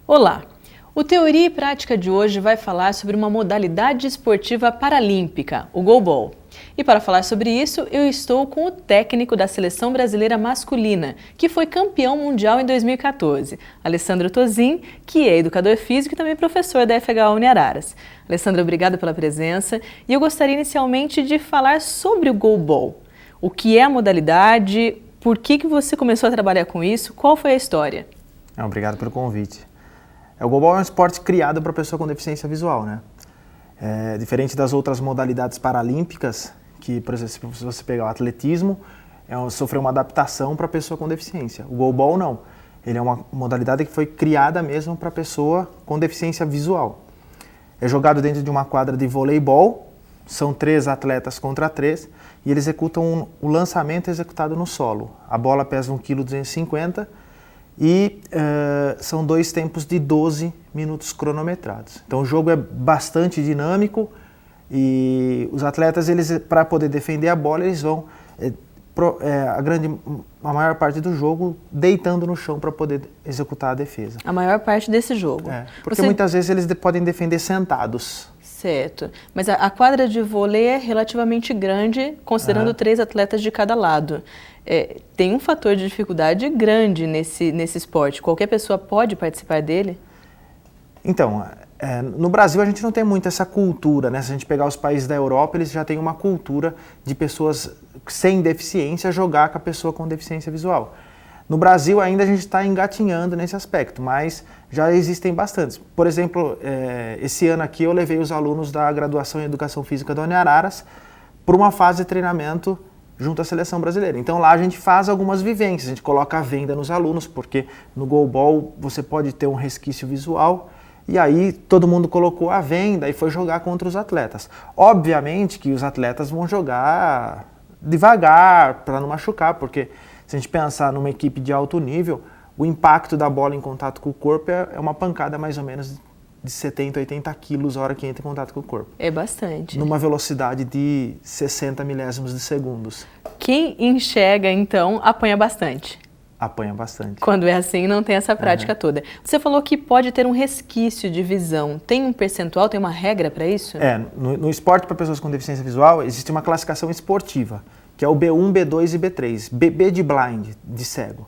Olá! O Teoria e Prática de hoje vai falar sobre uma modalidade esportiva paralímpica, o goalball. E para falar sobre isso, eu estou com o técnico da Seleção Brasileira Masculina, que foi campeão mundial em 2014, Alessandro Tozin, que é educador físico e também professor da FHA Uniararas. Alessandro, obrigada pela presença. E eu gostaria inicialmente de falar sobre o goalball. O que é a modalidade, por que você começou a trabalhar com isso, qual foi a história? Obrigado pelo convite. O goalball é um esporte criado para pessoa com deficiência visual, né? Diferente das outras modalidades paralímpicas, que, por exemplo, se você pegar o atletismo, sofreu uma adaptação para pessoa com deficiência. O goalball não. Ele é uma modalidade que foi criada mesmo para pessoa com deficiência visual. É jogado dentro de uma quadra de voleibol, são 3 atletas contra 3, e eles executam o lançamento executado no solo. A bola pesa 1,250 kg, e são 2 tempos de 12 minutos cronometrados. Então o jogo é bastante dinâmico e os atletas, para poder defender a bola, eles vão a maior parte do jogo deitando no chão para poder executar a defesa. A maior parte desse jogo? Porque muitas vezes eles podem defender sentados. Certo, mas a quadra de vôlei é relativamente grande, considerando 3 atletas de cada lado. Tem um fator de dificuldade grande nesse esporte. Qualquer pessoa pode participar dele? Então, no Brasil a gente não tem muito essa cultura, né? Se a gente pegar os países da Europa, eles já têm uma cultura de pessoas sem deficiência jogar com a pessoa com deficiência visual. No Brasil ainda a gente está engatinhando nesse aspecto, mas já existem bastantes. Por exemplo, esse ano aqui eu levei os alunos da graduação em Educação Física da Uniararas para uma fase de treinamento junto à Seleção Brasileira. Então lá a gente faz algumas vivências, a gente coloca a venda nos alunos, porque no goalball você pode ter um resquício visual, e aí todo mundo colocou a venda e foi jogar contra os atletas. Obviamente que os atletas vão jogar devagar para não machucar, porque se a gente pensar numa equipe de alto nível, o impacto da bola em contato com o corpo é uma pancada mais ou menos de 70, 80 quilos a hora que entra em contato com o corpo. É bastante. Numa velocidade de 60 milésimos de segundos. Quem enxerga, então, apanha bastante. Apanha bastante. Quando é assim, não tem essa prática toda. Você falou que pode ter um resquício de visão. Tem um percentual, tem uma regra para isso? No esporte para pessoas com deficiência visual, existe uma classificação esportiva, que é o B1, B2 e B3. B de blind, de cego.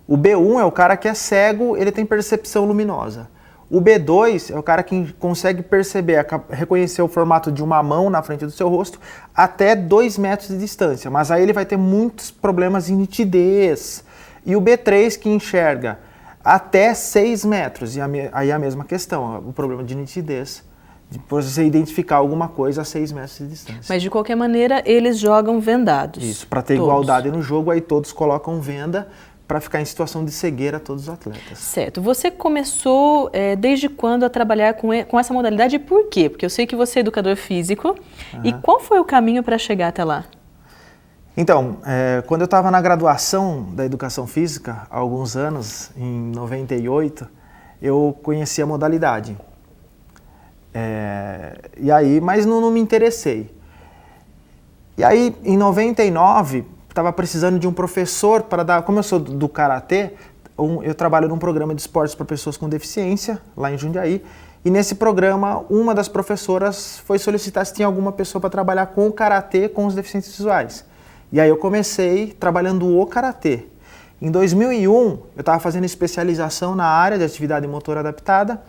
O B1 é o cara que é cego, ele tem percepção luminosa. O B2 é o cara que consegue perceber, reconhecer o formato de uma mão na frente do seu rosto até 2 metros de distância, mas aí ele vai ter muitos problemas de nitidez. E o B3 que enxerga até 6 metros, e aí a mesma questão, o problema de nitidez, de você identificar alguma coisa a 6 metros de distância. Mas de qualquer maneira, eles jogam vendados. Isso, para ter igualdade no jogo, aí todos colocam venda para ficar em situação de cegueira todos os atletas. Certo. Você começou desde quando a trabalhar com essa modalidade e por quê? Porque eu sei que você é educador físico. E qual foi o caminho para chegar até lá? Então, quando eu estava na graduação da Educação Física, há alguns anos, em 98, eu conheci a modalidade. Mas não me interessei. E aí, em 99, estava precisando de um professor para dar... Como eu sou do Karatê, eu trabalho num programa de esportes para pessoas com deficiência, lá em Jundiaí, e nesse programa, uma das professoras foi solicitar se tinha alguma pessoa para trabalhar com o Karatê com os deficientes visuais. E aí eu comecei trabalhando o Karatê. Em 2001, eu estava fazendo especialização na área de atividade motora adaptada,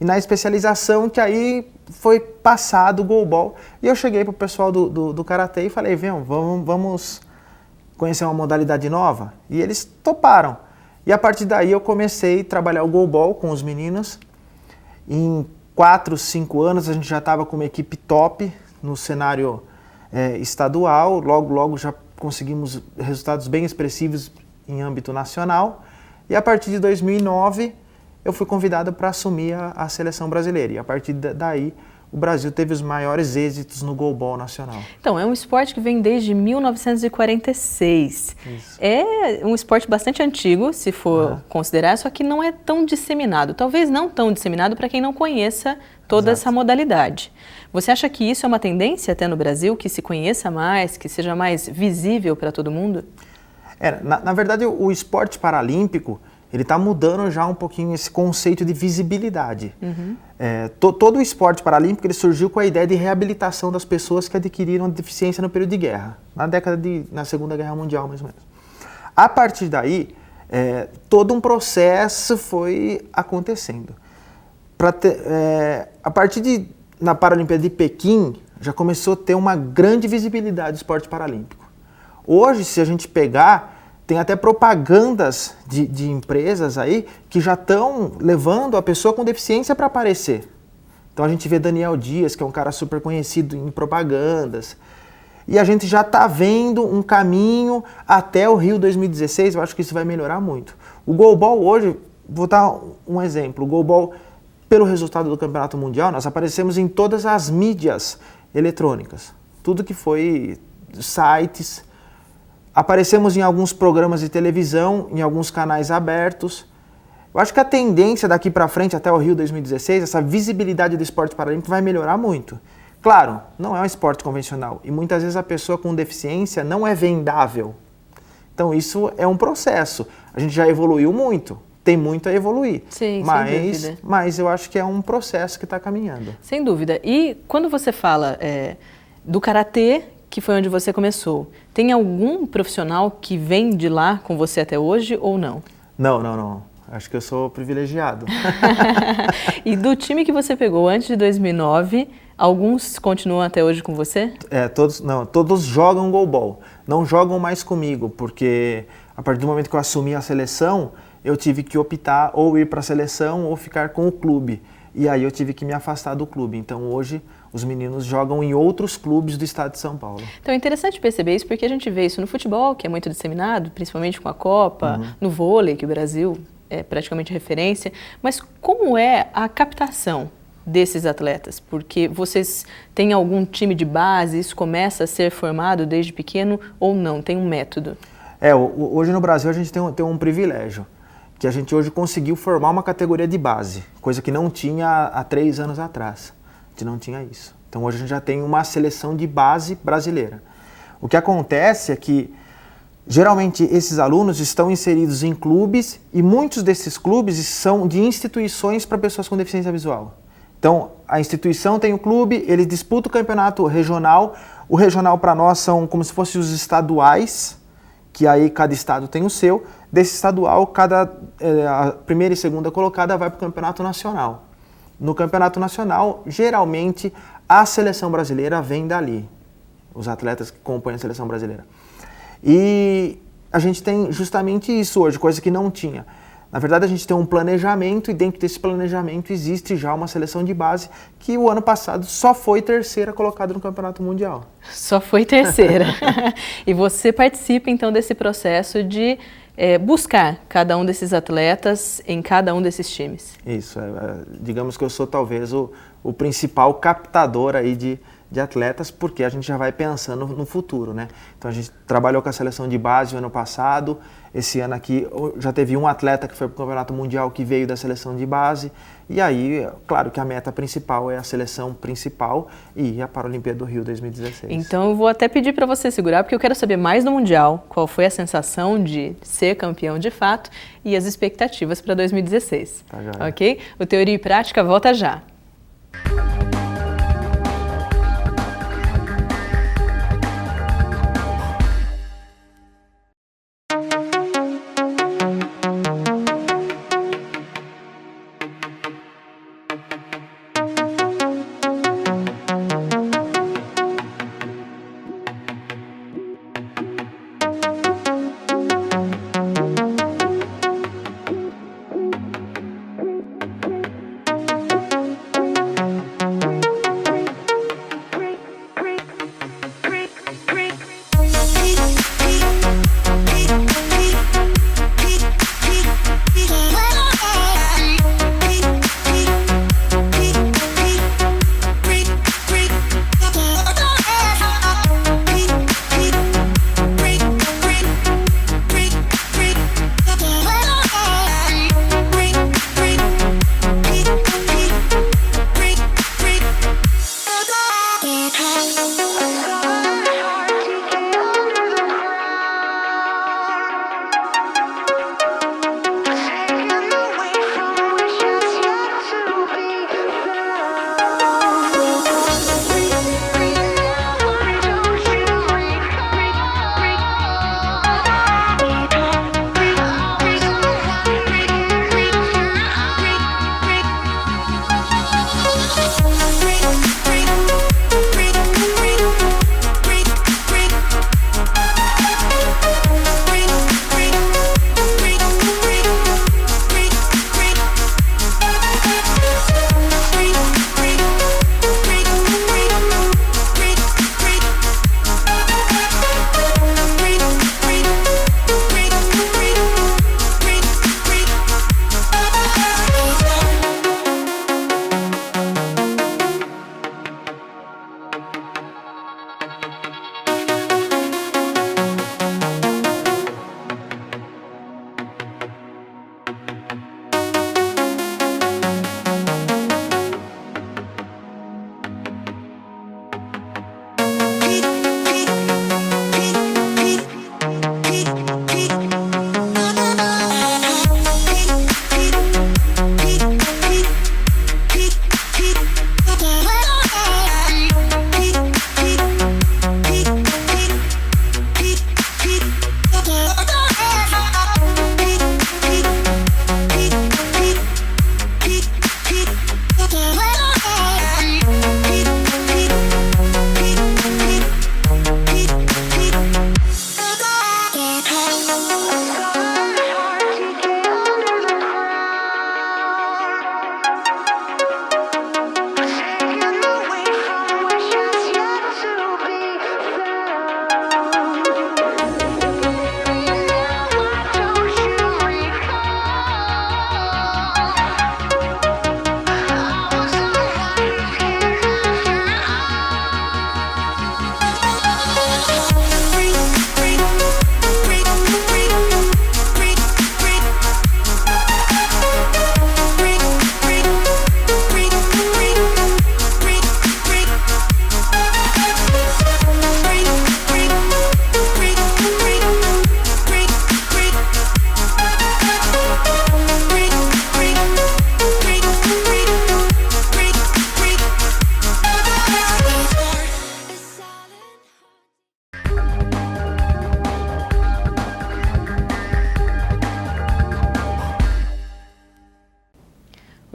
e na especialização que aí foi passado o goalball. E eu cheguei para o pessoal do Karatê e falei, vamos conhecer uma modalidade nova? E eles toparam. E a partir daí eu comecei a trabalhar o goalball com os meninos. Em 4, 5 anos a gente já estava com uma equipe top no cenário estadual. Logo já conseguimos resultados bem expressivos em âmbito nacional. E a partir de 2009 eu fui convidado para assumir a seleção brasileira. E a partir daí o Brasil teve os maiores êxitos no goalball nacional. Então, é um esporte que vem desde 1946. Isso. É um esporte bastante antigo, se for considerar, só que não é tão disseminado. Talvez não tão disseminado para quem não conheça toda essa modalidade. Você acha que isso é uma tendência até no Brasil, que se conheça mais, que seja mais visível para todo mundo? Na verdade, o esporte paralímpico, ele está mudando já um pouquinho esse conceito de visibilidade. Todo o esporte paralímpico ele surgiu com a ideia de reabilitação das pessoas que adquiriram deficiência no período de guerra, na Segunda Guerra Mundial, mais ou menos. A partir daí, todo um processo foi acontecendo. A partir na Paralimpíada de Pequim, já começou a ter uma grande visibilidade do esporte paralímpico. Hoje, se a gente pegar, tem até propagandas de empresas aí que já estão levando a pessoa com deficiência para aparecer. Então a gente vê Daniel Dias, que é um cara super conhecido em propagandas. E a gente já está vendo um caminho até o Rio 2016, eu acho que isso vai melhorar muito. O goalball hoje, vou dar um exemplo, o goalball, pelo resultado do Campeonato Mundial, nós aparecemos em todas as mídias eletrônicas. Tudo que foi sites. Aparecemos em alguns programas de televisão, em alguns canais abertos. Eu acho que a tendência daqui para frente, até o Rio 2016, essa visibilidade do esporte paralímpico vai melhorar muito. Claro, não é um esporte convencional e muitas vezes a pessoa com deficiência não é vendável. Então isso é um processo. A gente já evoluiu muito, tem muito a evoluir. Sim, sem dúvida. Mas eu acho que é um processo que está caminhando. Sem dúvida. E quando você fala do karatê, que foi onde você começou, tem algum profissional que vem de lá com você até hoje ou não? Não. Acho que eu sou privilegiado. E do time que você pegou antes de 2009, alguns continuam até hoje com você? Todos jogam goalball. Não jogam mais comigo, porque a partir do momento que eu assumi a seleção, eu tive que optar ou ir para a seleção ou ficar com o clube. E aí eu tive que me afastar do clube. Então hoje os meninos jogam em outros clubes do estado de São Paulo. Então é interessante perceber isso, porque a gente vê isso no futebol, que é muito disseminado, principalmente com a Copa, no vôlei, que o Brasil é praticamente referência. Mas como é a captação desses atletas? Porque vocês têm algum time de base, isso começa a ser formado desde pequeno ou não? Tem um método? Hoje no Brasil a gente tem um privilégio, que a gente hoje conseguiu formar uma categoria de base, coisa que não tinha há 3 anos atrás. A gente não tinha isso. Então hoje a gente já tem uma seleção de base brasileira. O que acontece é que geralmente esses alunos estão inseridos em clubes e muitos desses clubes são de instituições para pessoas com deficiência visual. Então a instituição tem o clube, ele disputa o campeonato regional. O regional para nós são como se fossem os estaduais, que aí cada estado tem o seu. Desse estadual, a primeira e segunda colocada vai para o campeonato nacional. No campeonato nacional, geralmente, a seleção brasileira vem dali. Os atletas que compõem a seleção brasileira. E a gente tem justamente isso hoje, coisa que não tinha. Na verdade, a gente tem um planejamento e dentro desse planejamento existe já uma seleção de base que o ano passado só foi terceira colocada no Campeonato Mundial. Só foi terceira. E você participa, então, desse processo de buscar cada um desses atletas em cada um desses times. Isso, digamos que eu sou talvez o principal captador aí de atletas, porque a gente já vai pensando no futuro, né? Então a gente trabalhou com a seleção de base o ano passado, esse ano aqui já teve um atleta que foi para o Campeonato Mundial que veio da seleção de base, e aí, claro que a meta principal é a seleção principal e a Paralimpíada do Rio 2016. Então eu vou até pedir para você segurar, porque eu quero saber mais do Mundial, qual foi a sensação de ser campeão de fato e as expectativas para 2016. Tá, já. Ok? O Teoria e Prática volta já.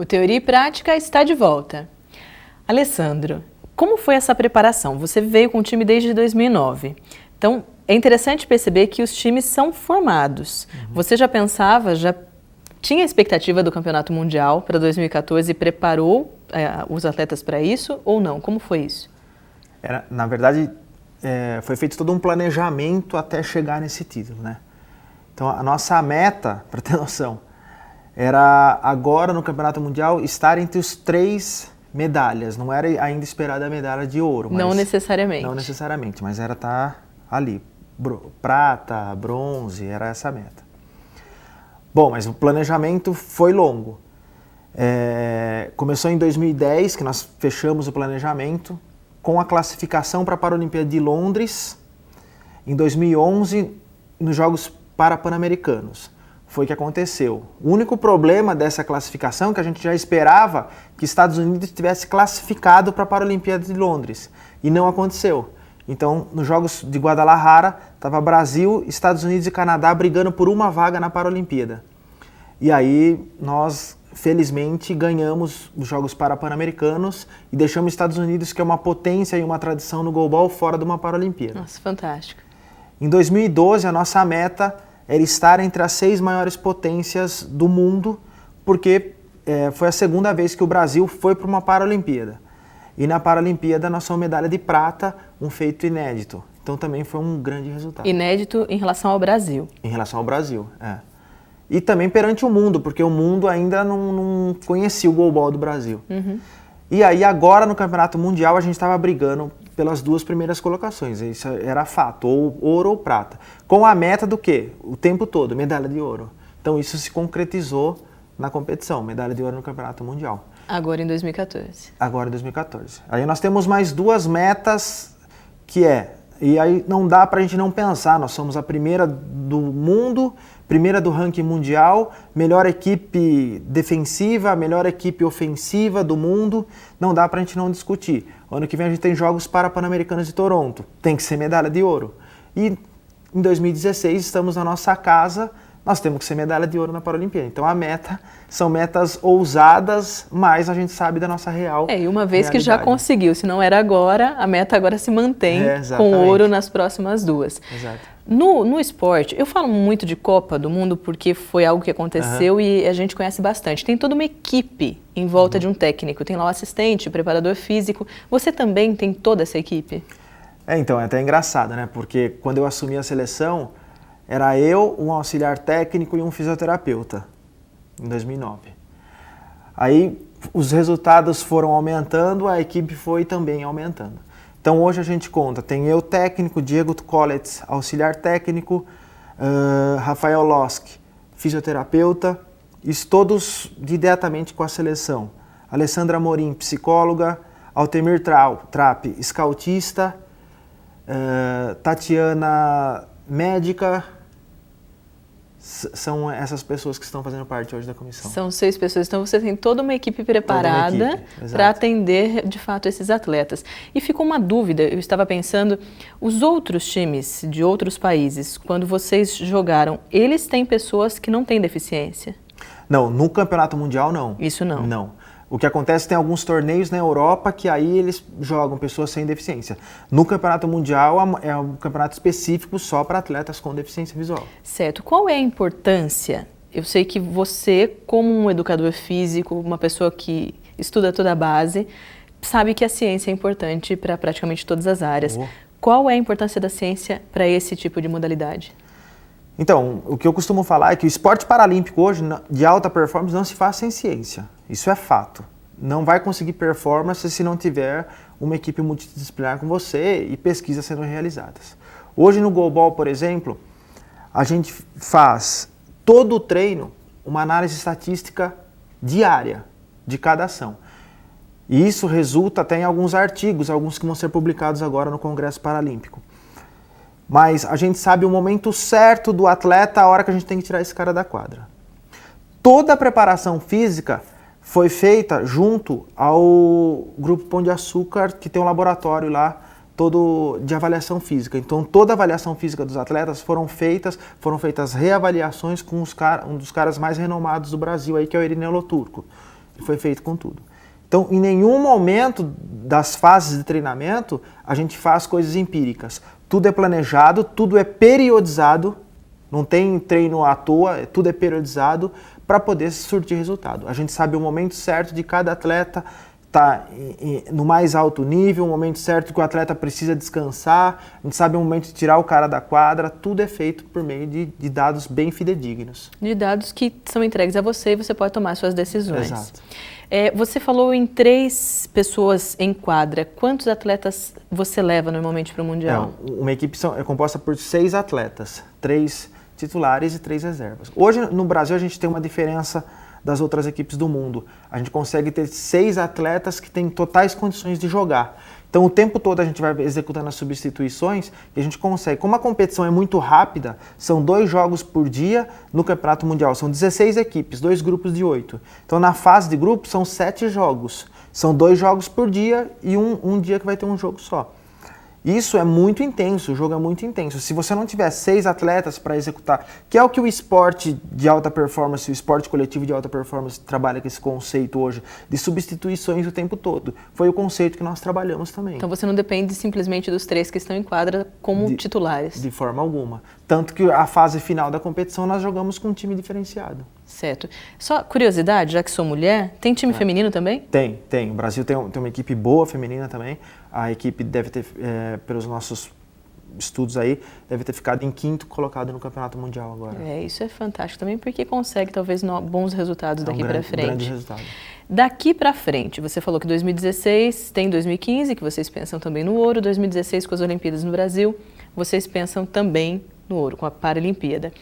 O Teoria e Prática está de volta. Alessandro, como foi essa preparação? Você veio com o time desde 2009. Então, é interessante perceber que os times são formados. Você já pensava, já tinha expectativa do Campeonato Mundial para 2014 e preparou os atletas para isso ou não? Como foi isso? Na verdade, foi feito todo um planejamento até chegar nesse título, né? Então, a nossa meta, para ter noção, era agora no Campeonato Mundial estar entre os 3 medalhas. Não era ainda esperada a medalha de ouro. Não necessariamente. Não necessariamente, mas era estar ali. Prata, bronze, era essa a meta. Bom, mas o planejamento foi longo. Começou em 2010, que nós fechamos o planejamento, com a classificação para a Paralimpíada de Londres. Em 2011, nos Jogos Pan-Americanos. Foi o que aconteceu. O único problema dessa classificação, que a gente já esperava que Estados Unidos tivesse classificado para a Paralimpíada de Londres. E não aconteceu. Então, nos Jogos de Guadalajara, estava Brasil, Estados Unidos e Canadá brigando por uma vaga na Paralimpíada. E aí, nós, felizmente, ganhamos os Jogos Pan-Americanos e deixamos Estados Unidos, que é uma potência e uma tradição no goalball, fora de uma Paralimpíada. Nossa, fantástico. Em 2012, a nossa meta era estar entre as 6 maiores potências do mundo, porque foi a segunda vez que o Brasil foi para uma Paralimpíada. E na Paralimpíada nós somos medalha de prata, um feito inédito. Então também foi um grande resultado. Inédito em relação ao Brasil. Em relação ao Brasil, E também perante o mundo, porque o mundo ainda não conhecia o goalball do Brasil. E aí agora no Campeonato Mundial a gente estava brigando pelas 2 primeiras colocações, isso era fato, ou ouro ou prata. Com a meta do quê? O tempo todo, medalha de ouro. Então isso se concretizou na competição, medalha de ouro no Campeonato Mundial. Agora em 2014. Agora em 2014. Aí nós temos mais 2 metas e aí não dá pra gente não pensar, nós somos a primeira do mundo, primeira do ranking mundial, melhor equipe defensiva, melhor equipe ofensiva do mundo, não dá pra gente não discutir. Ano que vem a gente tem Jogos Pan-Americanos de Toronto, tem que ser medalha de ouro. E em 2016 estamos na nossa casa, nós temos que ser medalha de ouro na Paralimpíada. Então a meta são metas ousadas, mas a gente sabe da nossa real e uma vez realidade. Que já conseguiu, se não era agora, a meta agora se mantém com ouro nas próximas 2. Exato. No esporte, eu falo muito de Copa do Mundo porque foi algo que aconteceu e a gente conhece bastante. Tem toda uma equipe em volta de um técnico, tem lá o assistente, o preparador físico. Você também tem toda essa equipe? Então, é até engraçado, né? Porque quando eu assumi a seleção, era eu, um auxiliar técnico e um fisioterapeuta, em 2009. Aí os resultados foram aumentando, a equipe foi também aumentando. Então hoje a gente conta, tem eu técnico, Diego Tukolets, auxiliar técnico, Rafael Losk, fisioterapeuta, isso todos diretamente com a seleção. Alessandra Amorim, psicóloga, Altemir Trapp, scoutista, Tatiana, médica. São essas pessoas que estão fazendo parte hoje da comissão. São 6 pessoas, então você tem toda uma equipe preparada para atender de fato esses atletas. E ficou uma dúvida, eu estava pensando, os outros times de outros países, quando vocês jogaram, eles têm pessoas que não têm deficiência? Não, no Campeonato Mundial não. Isso não? Não. O que acontece, tem alguns torneios na Europa que aí eles jogam pessoas sem deficiência. No Campeonato Mundial é um campeonato específico só para atletas com deficiência visual. Certo. Qual é a importância? Eu sei que você, como um educador físico, uma pessoa que estuda toda a base, sabe que a ciência é importante para praticamente todas as áreas. Qual é a importância da ciência para esse tipo de modalidade? Então, o que eu costumo falar é que o esporte paralímpico hoje, de alta performance, não se faz sem ciência. Isso é fato. Não vai conseguir performance se não tiver uma equipe multidisciplinar com você e pesquisas sendo realizadas. Hoje no goalball, por exemplo, a gente faz todo o treino uma análise estatística diária de cada ação. E isso resulta até em alguns artigos, alguns que vão ser publicados agora no Congresso Paralímpico. Mas a gente sabe o momento certo do atleta, a hora que a gente tem que tirar esse cara da quadra. Toda a preparação física foi feita junto ao Grupo Pão de Açúcar, que tem um laboratório lá todo de avaliação física. Então toda a avaliação física dos atletas foram feitas reavaliações com um dos caras mais renomados do Brasil, aí, que é o Irineu Loturco. foi feito com tudo. Então, em nenhum momento das fases de treinamento, a gente faz coisas empíricas. Tudo é planejado, tudo é periodizado, não tem treino à toa, tudo é periodizado para poder surtir resultado. A gente sabe o momento certo de cada atleta estar no mais alto nível, o momento certo que o atleta precisa descansar, a gente sabe o momento de tirar o cara da quadra, tudo é feito por meio de dados bem fidedignos. De dados que são entregues a você e você pode tomar suas decisões. Exato. Você falou em 3 pessoas em quadra. Quantos atletas você leva normalmente para o Mundial? Uma equipe é composta por 6 atletas, 3 titulares e 3 reservas. Hoje no Brasil a gente tem uma diferença das outras equipes do mundo. A gente consegue ter 6 atletas que têm totais condições de jogar. Então o tempo todo a gente vai executando as substituições e a gente consegue. Como a competição é muito rápida, são 2 jogos por dia no Campeonato Mundial. São 16 equipes, 2 grupos de 8. Então na fase de grupos são 7 jogos. São 2 jogos por dia e um dia que vai ter um jogo só. Isso é muito intenso, o jogo é muito intenso. Se você não tiver 6 atletas para executar, que é o que o esporte de alta performance, o esporte coletivo de alta performance trabalha com esse conceito hoje, de substituições o tempo todo. Foi o conceito que nós trabalhamos também. Então você não depende simplesmente dos 3 que estão em quadra como titulares? De forma alguma. Tanto que a fase final da competição nós jogamos com um time diferenciado. Certo. Só curiosidade, já que sou mulher, tem time feminino também? Tem. O Brasil tem uma equipe boa feminina também. A equipe deve ter, pelos nossos estudos aí, deve ter ficado em 5º colocado no Campeonato Mundial agora. Isso é fantástico também, porque consegue talvez bons resultados daqui para frente. Grande resultado. Daqui para frente, você falou que 2016, tem 2015, que vocês pensam também no ouro, 2016 com as Olimpíadas no Brasil, vocês pensam também no ouro, com a Paralimpíada.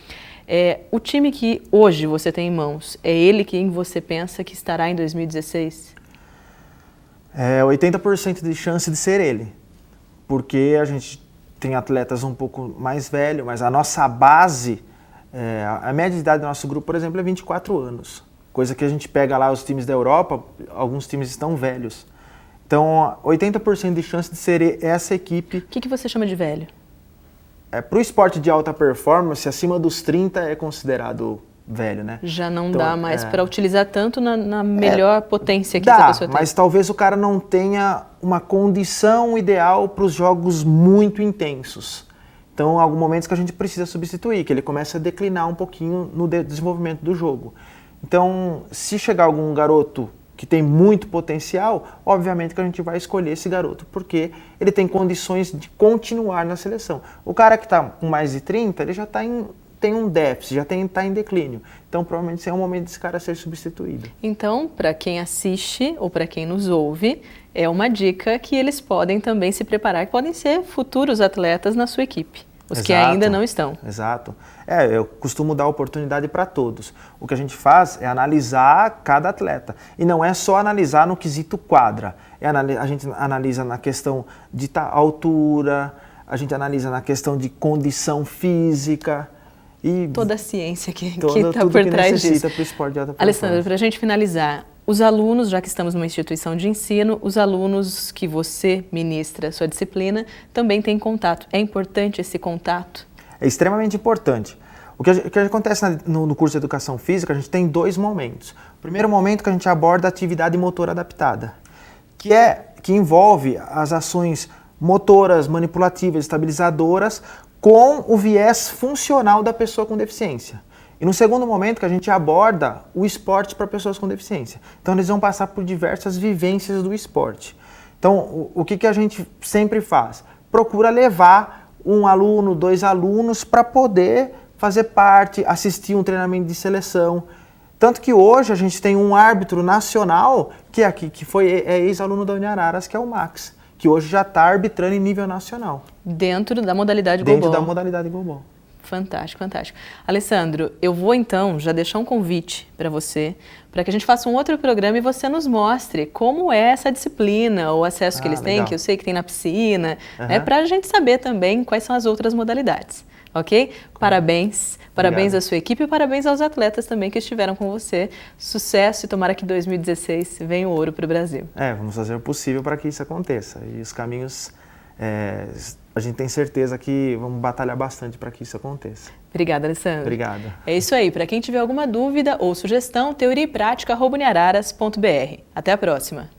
O time que hoje você tem em mãos, é ele quem você pensa que estará em 2016? 80% de chance de ser ele, porque a gente tem atletas um pouco mais velhos, mas a nossa base, a média de idade do nosso grupo, por exemplo, é 24 anos. Coisa que a gente pega lá os times da Europa, alguns times estão velhos. Então, 80% de chance de ser essa equipe. O que você chama de velho? Para o esporte de alta performance, acima dos 30 é considerado velho, né? Já não dá mais para utilizar tanto na melhor potência que essa pessoa tem. Mas talvez o cara não tenha uma condição ideal para os jogos muito intensos. Então, há alguns momentos que a gente precisa substituir, que ele começa a declinar um pouquinho no desenvolvimento do jogo. Então, se chegar algum garoto que tem muito potencial, obviamente que a gente vai escolher esse garoto, porque ele tem condições de continuar na seleção. O cara que está com mais de 30, ele já tem um déficit, já está em declínio. Então, provavelmente, esse é o momento desse cara ser substituído. Então, para quem assiste ou para quem nos ouve, é uma dica que eles podem também se preparar, que podem ser futuros atletas na sua equipe. Os que ainda não estão. Exato. Eu costumo dar oportunidade para todos. O que a gente faz é analisar cada atleta. E não é só analisar no quesito quadra. A gente analisa na questão de altura, a gente analisa na questão de condição física. E toda a ciência que está por trás disso. Pro esporte de alta performance. Alessandro, para a gente finalizar, os alunos, já que estamos numa instituição de ensino, os alunos que você ministra a sua disciplina também têm contato. É importante esse contato? É extremamente importante. O que acontece no curso de Educação Física, a gente tem 2 momentos. O primeiro momento que a gente aborda a atividade motora adaptada, que envolve as ações motoras, manipulativas, estabilizadoras, com o viés funcional da pessoa com deficiência. E no segundo momento que a gente aborda o esporte para pessoas com deficiência. Então eles vão passar por diversas vivências do esporte. Então o que a gente sempre faz? Procura levar 1 aluno, 2 alunos para poder fazer parte, assistir um treinamento de seleção. Tanto que hoje a gente tem um árbitro nacional que foi ex-aluno da Uniararas, que é o Max, que hoje já está arbitrando em nível nacional. Dentro da modalidade goalball. Dentro da modalidade goalball. Fantástico, fantástico. Alessandro, eu vou então já deixar um convite para você, para que a gente faça um outro programa e você nos mostre como é essa disciplina, o acesso que eles têm, que eu sei que tem na piscina, né, para a gente saber também quais são as outras modalidades, ok? Parabéns, parabéns à sua equipe e parabéns aos atletas também que estiveram com você. Sucesso e tomara que 2016 venha o ouro para o Brasil. Vamos fazer o possível para que isso aconteça e os caminhos a gente tem certeza que vamos batalhar bastante para que isso aconteça. Obrigada, Alessandro. Obrigado. É isso aí. Para quem tiver alguma dúvida ou sugestão, teoriaeprática@uniararas.br. Até a próxima.